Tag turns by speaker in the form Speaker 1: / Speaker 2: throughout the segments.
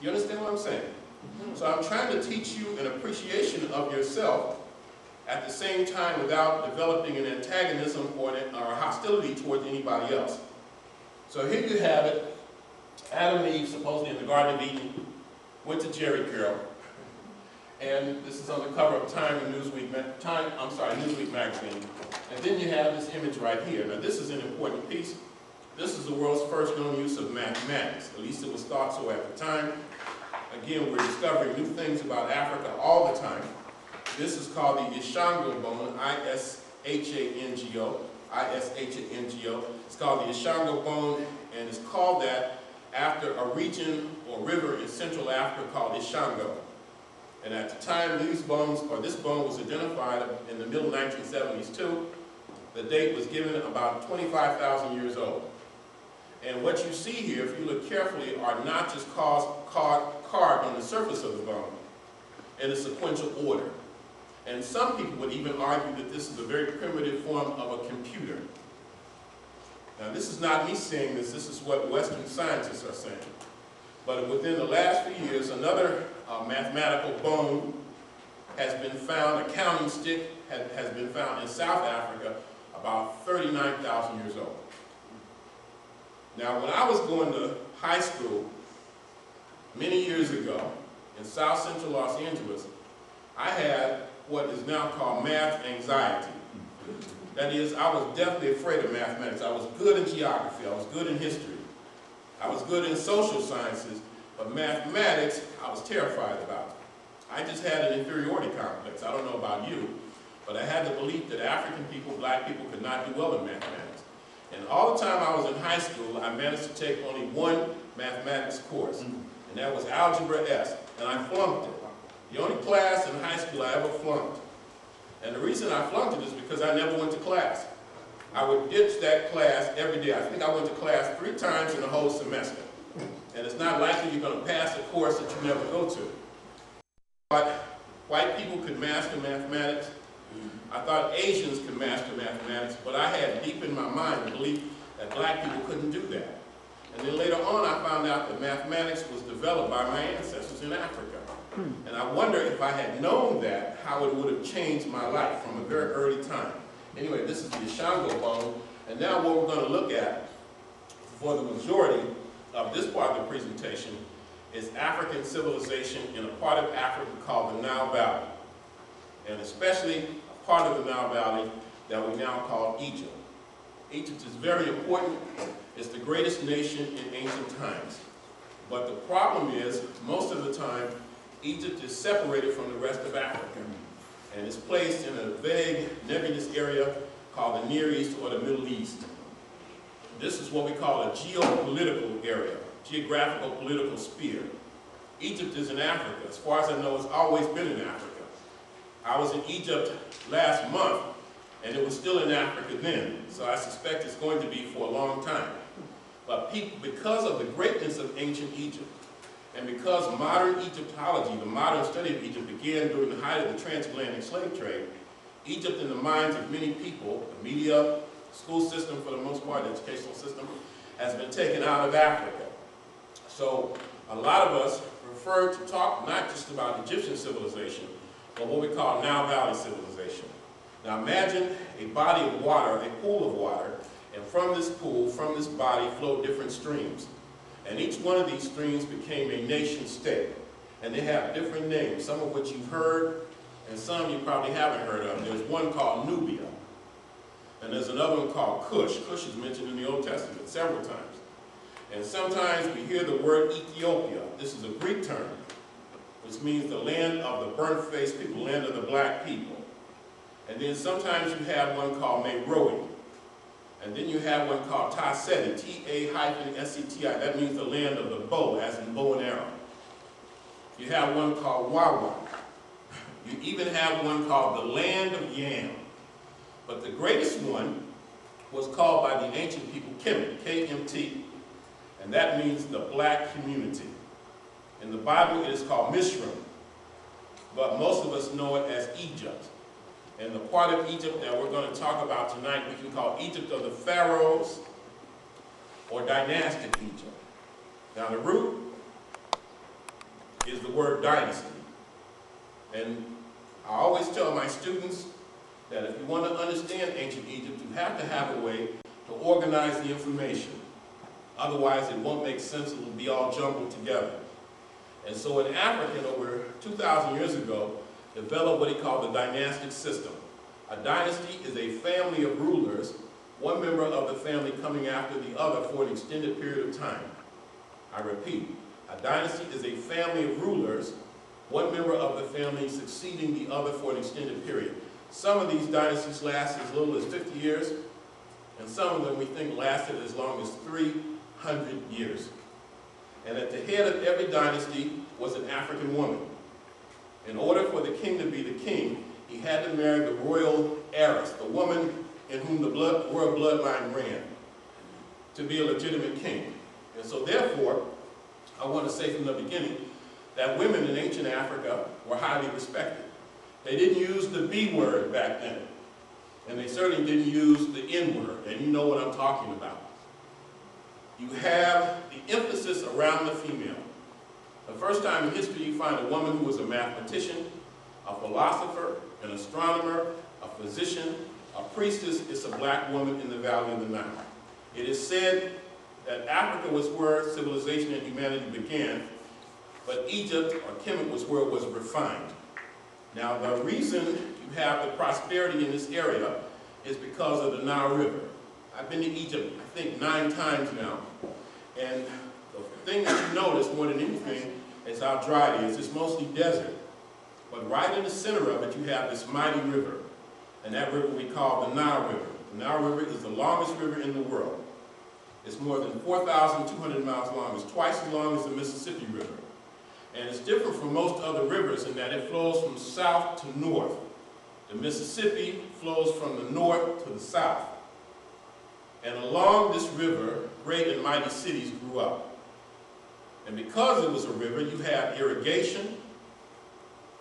Speaker 1: You understand what I'm saying? So I'm trying to teach you an appreciation of yourself at the same time without developing an antagonism or a hostility towards anybody else. So here you have it. Adam and Eve, supposedly in the Garden of Eden, went to Jerry Curl. And this is on the cover of Newsweek magazine. And then you have this image right here. Now this is an important piece. This is the world's first known use of mathematics. At least it was thought so at the time. Again, we're discovering new things about Africa all the time. This is called the Ishango bone, I-S-H-A-N-G-O, I-S-H-A-N-G-O. It's called the Ishango bone, and it's called that after a region or river in Central Africa called Ishango. And at the time these bones, or this bone was identified in the middle 1970s too, the date was given about 25,000 years old. And what you see here, if you look carefully, are not just carved on the surface of the bone in a sequential order. And some people would even argue that this is a very primitive form of a computer. Now this is not me saying this, this is what Western scientists are saying. But within the last few years, another mathematical bone has been found, a counting stick has been found in South Africa, about 39,000 years old. Now when I was going to high school many years ago in South Central Los Angeles, I had what is now called math anxiety. That is, I was definitely afraid of mathematics. I was good in geography, I was good in history, I was good in social sciences, but mathematics, I was terrified about. I just had an inferiority complex. I don't know about you, but I had the belief that African people, black people, could not do well in mathematics. And all the time I was in high school, I managed to take only one mathematics course, and that was Algebra S, and I flunked it. The only class in high school I ever flunked. And the reason I flunked it is because I never went to class. I would ditch that class every day. I think I went to class 3 times in the whole semester. And it's not likely you're going to pass a course that you never go to. But white people could master mathematics. I thought Asians could master mathematics, but I had deep in my mind the belief that black people couldn't do that. And then later on I found out that mathematics was developed by my ancestors in Africa. And I wonder if I had known that, how it would have changed my life from a very early time. Anyway, this is the Ishango bone, and now what we're going to look at for the majority of this part of the presentation is African civilization in a part of Africa called the Nile Valley, and especially a part of the Nile Valley that we now call Egypt. Egypt is very important. It's the greatest nation in ancient times. But the problem is, most of the time, Egypt is separated from the rest of Africa, and is placed in a vague, nebulous area called the Near East or the Middle East. This is what we call a geopolitical area, geographical political sphere. Egypt is in Africa. As far as I know, it's always been in Africa. I was in Egypt last month, and it was still in Africa then, so I suspect it's going to be for a long time. But because of the greatness of ancient Egypt, and because modern Egyptology, the modern study of Egypt, began during the height of the transatlantic slave trade, Egypt in the minds of many people, the media, school system for the most part, the educational system, has been taken out of Africa. So a lot of us prefer to talk not just about Egyptian civilization, but what we call Nile Valley civilization. Now imagine a body of water, a pool of water, and from this pool, from this body, flow different streams. And each one of these streams became a nation state. And they have different names, some of which you've heard, and some you probably haven't heard of. There's one called Nubia. And there's another one called Cush. Cush is mentioned in the Old Testament several times. And sometimes we hear the word Ethiopia. This is a Greek term, which means the land of the burnt-faced people, land of the black people. And then sometimes you have one called Meroe. And then you have one called Taseti, T-A-S-E-T-I. That means the land of the bow, as in bow and arrow. You have one called Wawa. You even have one called the land of Yam. But the greatest one was called by the ancient people Kemet, K-M-T. And that means the black community. In the Bible it is called Mishram. But most of us know it as Egypt. And the part of Egypt that we're going to talk about tonight, we can call Egypt of the Pharaohs or dynastic Egypt. Now the root word dynasty. And I always tell my students that if you want to understand ancient Egypt, you have to have a way to organize the information. Otherwise, it won't make sense. It will be all jumbled together. And so an African over 2,000 years ago developed what he called the dynastic system. A dynasty is a family of rulers, one member of the family coming after the other for an extended period of time. I repeat, a dynasty is a family of rulers, one member of the family succeeding the other for an extended period. Some of these dynasties last as little as 50 years, and some of them we think lasted as long as 300 years. And at the head of every dynasty was an African woman. In order for the king to be the king, he had to marry the royal heiress, the woman in whom the royal bloodline ran, to be a legitimate king. And so therefore, I want to say from the beginning that women in ancient Africa were highly respected. They didn't use the B word back then, and they certainly didn't use the N word, and you know what I'm talking about. You have the emphasis around the female. The first time in history you find a woman who was a mathematician, a philosopher, an astronomer, a physician, a priestess. It's a black woman in the Valley of the Nile. It is said that Africa was where civilization and humanity began, but Egypt or Kemet was where it was refined. Now the reason you have the prosperity in this area is because of the Nile River. I've been to Egypt, I think 9 times now, and the thing that you notice more than anything is how dry it is. It's mostly desert. But right in the center of it, you have this mighty river, and that river we call the Nile River. The Nile River is the longest river in the world. It's more than 4,200 miles long. It's twice as long as the Mississippi River. And it's different from most other rivers in that it flows from south to north. The Mississippi flows from the north to the south. And along this river, great and mighty cities grew up. And because it was a river, you have irrigation,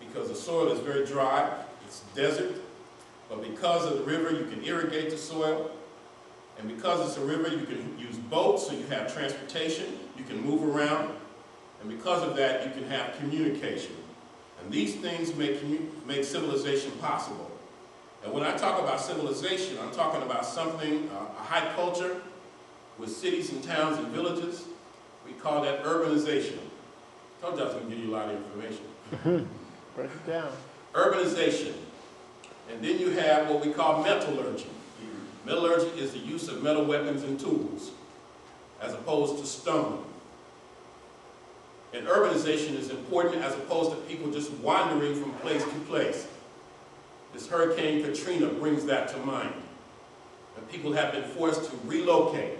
Speaker 1: because the soil is very dry, it's desert. But because of the river, you can irrigate the soil. And because it's a river, you can use boats, so you have transportation, you can move around. And because of that, you can have communication. And these things make civilization possible. And when I talk about civilization, I'm talking about something, a high culture with cities and towns and villages. We call that urbanization. I told you I was going to give you a lot of information.
Speaker 2: Break it down.
Speaker 1: Urbanization. And then you have what we call metallurgy. Metallurgy is the use of metal weapons and tools, as opposed to stone. And urbanization is important as opposed to people just wandering from place to place. This Hurricane Katrina brings that to mind. And people have been forced to relocate.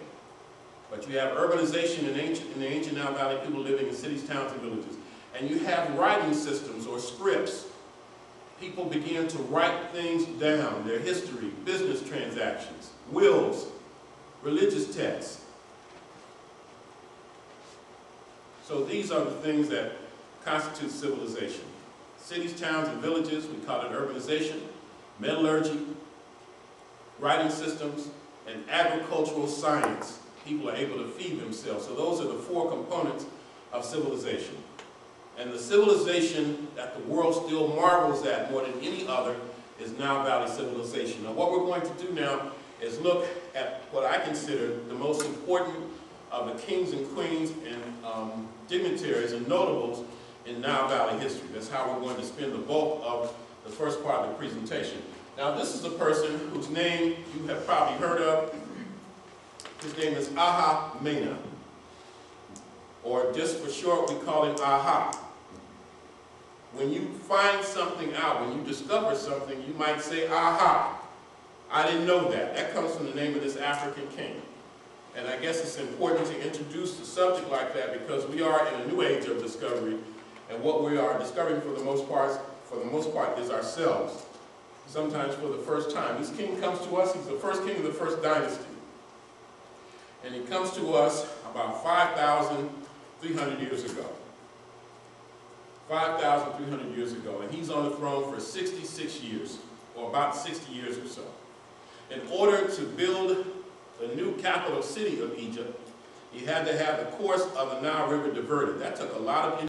Speaker 1: But you have urbanization in the ancient Nile Valley, people living in cities, towns, and villages. And you have writing systems or scripts. People began to write things down, their history, business transactions, wills, religious texts. So these are the things that constitute civilization. Cities, towns, and villages, we call it urbanization, metallurgy, writing systems, and agricultural science. People are able to feed themselves. So those are the 4 components of civilization. And the civilization that the world still marvels at more than any other is Nile Valley civilization. Now what we're going to do now is look at what I consider the most important of the kings and queens and dignitaries and notables in Nile Valley history. That's how we're going to spend the bulk of the first part of the presentation. Now this is a person whose name you have probably heard of. His name is Aha Mena, or just for short we call him Aha. When you find something out, when you discover something, you might say, aha, I didn't know that. That comes from the name of this African king. And I guess it's important to introduce a subject like that because we are in a new age of discovery, and what we are discovering for the most part is ourselves, sometimes for the first time. This king comes to us, he's the first king of the first dynasty. And he comes to us about 5,300 years ago. 5,300 years ago, and he's on the throne for 66 years, or about 60 years or so. In order to build the new capital city of Egypt, he had to have the course of the Nile River diverted. That took a lot of